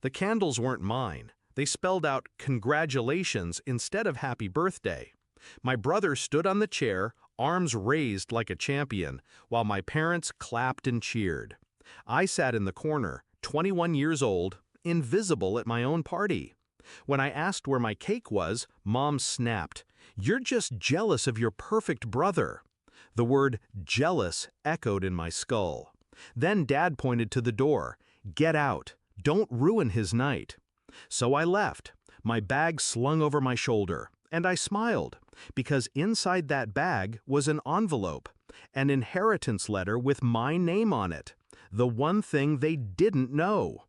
The candles weren't mine. They spelled out congratulations instead of happy birthday. My brother stood on the chair, arms raised like a champion, while my parents clapped and cheered. I sat in the corner, 21 years old, invisible at my own party. When I asked where my cake was, Mom snapped, "You're just jealous of your perfect brother." The word jealous echoed in my skull. Then Dad pointed to the door. "Get out. Don't ruin his night." So I left, my bag slung over my shoulder, and I smiled, because inside that bag was an envelope, an inheritance letter with my name on it, the one thing they didn't know.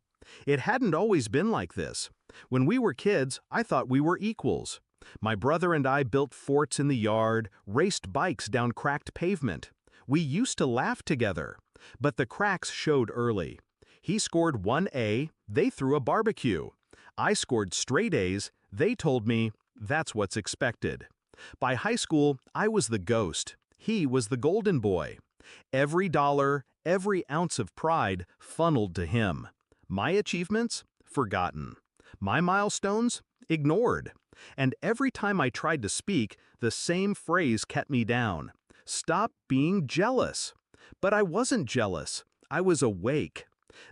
It hadn't always been like this. When we were kids, I thought we were equals. My brother and I built forts in the yard, raced bikes down cracked pavement. We used to laugh together. But the cracks showed early. He scored 1A, they threw a barbecue. I scored straight A's, they told me, that's what's expected. By high school, I was the ghost. He was the golden boy. Every dollar, every ounce of pride funneled to him. My achievements? Forgotten. My milestones? Ignored. And every time I tried to speak, the same phrase kept me down. Stop being jealous. But I wasn't jealous. I was awake.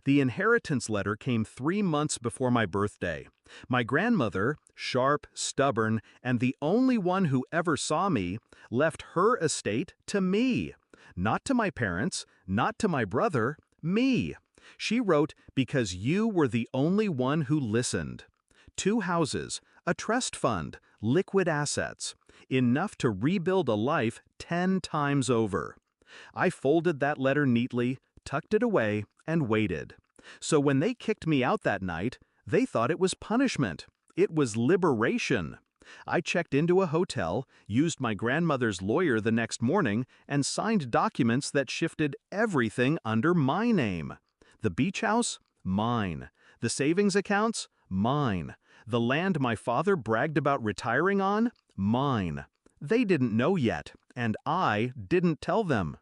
The inheritance letter came 3 months before my birthday. My grandmother, sharp, stubborn, and the only one who ever saw me, left her estate to me. Not to my parents, not to my brother, me. She wrote, "Because you were the only one who listened." 2 houses, a trust fund, liquid assets, enough to rebuild a life 10 times over. I folded that letter neatly, tucked it away, and waited. So when they kicked me out that night, they thought it was punishment. It was liberation. I checked into a hotel, used my grandmother's lawyer the next morning, and signed documents that shifted everything under my name. The beach house? Mine. The savings accounts? Mine. The land my father bragged about retiring on? Mine. They didn't know yet, and I didn't tell them.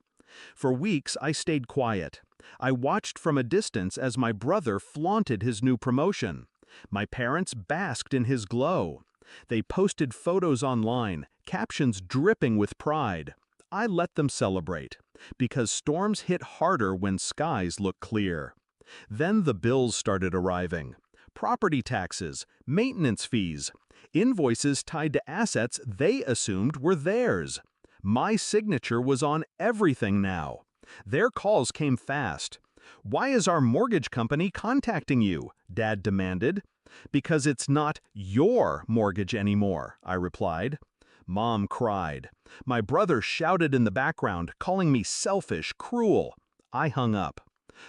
For weeks, I stayed quiet. I watched from a distance as my brother flaunted his new promotion. My parents basked in his glow. They posted photos online, captions dripping with pride. I let them celebrate, because storms hit harder when skies look clear. Then the bills started arriving. Property taxes, maintenance fees, invoices tied to assets they assumed were theirs. My signature was on everything now. Their calls came fast. "Why is our mortgage company contacting you?" Dad demanded. "Because it's not your mortgage anymore," I replied. Mom cried. My brother shouted in the background, calling me selfish, cruel. I hung up.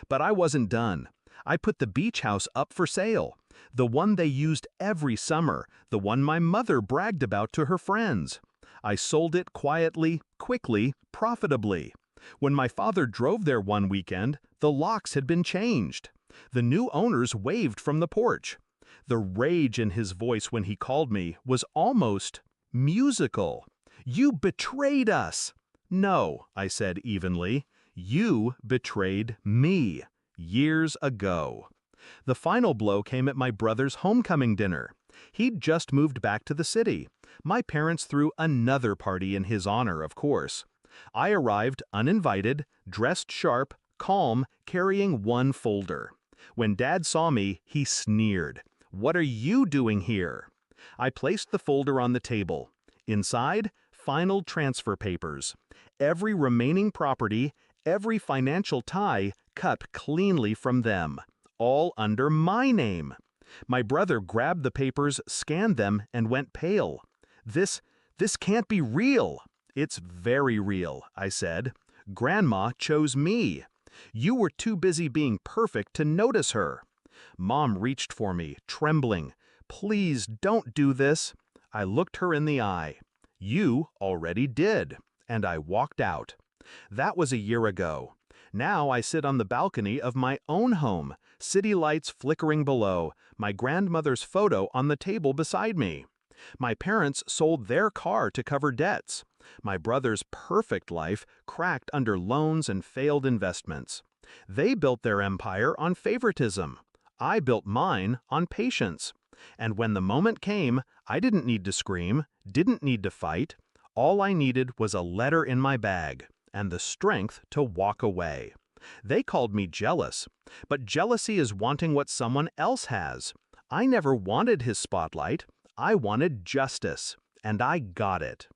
But I wasn't done. I put the beach house up for sale. The one they used every summer, the one my mother bragged about to her friends. I sold it quietly, quickly, profitably. When my father drove there one weekend, the locks had been changed. The new owners waved from the porch. The rage in his voice when he called me was almost musical. "You betrayed us!" "No," I said evenly. "You betrayed me, years ago." The final blow came at my brother's homecoming dinner. He'd just moved back to the city. My parents threw another party in his honor, of course. I arrived uninvited, dressed sharp, calm, carrying one folder. When Dad saw me, he sneered. "What are you doing here?" I placed the folder on the table. Inside, final transfer papers. Every remaining property, every financial tie cut cleanly from them. All under my name. My brother grabbed the papers, scanned them, and went pale. This can't be real." "It's very real," I said. "Grandma chose me. You were too busy being perfect to notice her." Mom reached for me, trembling. "Please don't do this." I looked her in the eye. "You already did." And I walked out. That was a year ago. Now I sit on the balcony of my own home, city lights flickering below, my grandmother's photo on the table beside me. My parents sold their car to cover debts. My brother's perfect life cracked under loans and failed investments. They built their empire on favoritism. I built mine on patience. And when the moment came, I didn't need to scream, didn't need to fight. All I needed was a letter in my bag and the strength to walk away. They called me jealous, but jealousy is wanting what someone else has. I never wanted his spotlight. I wanted justice, and I got it.